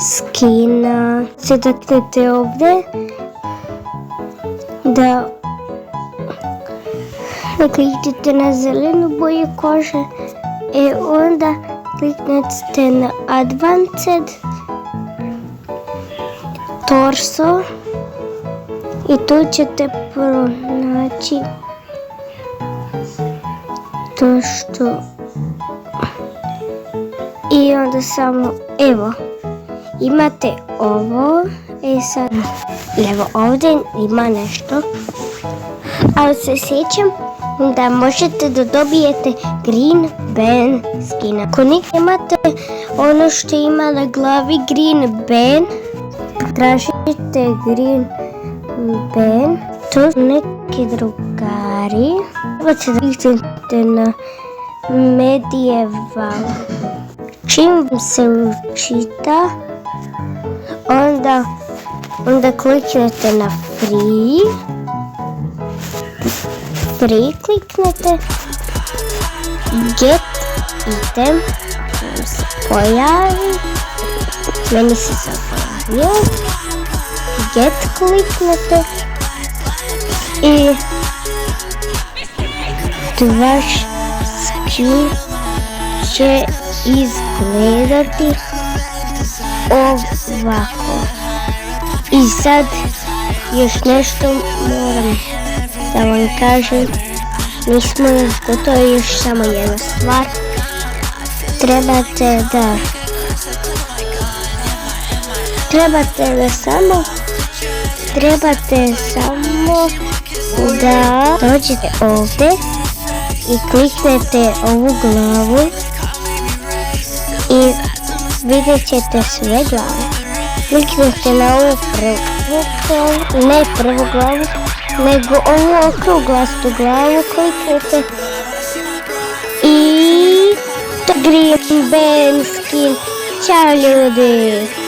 skina. Se dotaknete ovdje da kliknete na zelenu boju kože i onda kliknete na Advanced torso i tu ćete pronaći to što i onda samo evo imate ovo i sad evo ovdje ima nešto, ali se sjećam da možete da dobijete Green Ben skin. Ako imate ono što ima na glavi Green Ben, tražite Green Ben, to su neki drugari. Možete da kliknete na Medieval. Čim se učita, onda kliknete na Free kliknete, Get Item se pojavi, meni se sad pojavio, Get kliknete i vaš skin će izgledati ovako. I sad još nešto moram da vam kažem, nismo gotovi, još samo jedna stvar. Trebate samo da dođete ovdje i kliknete ovu glavu i vidjet ćete sve glave. Kliknete na ovu prvu glavu, nego ovu okruglastu glavu kliknete i to Green Ben skin. Ćao ljudi!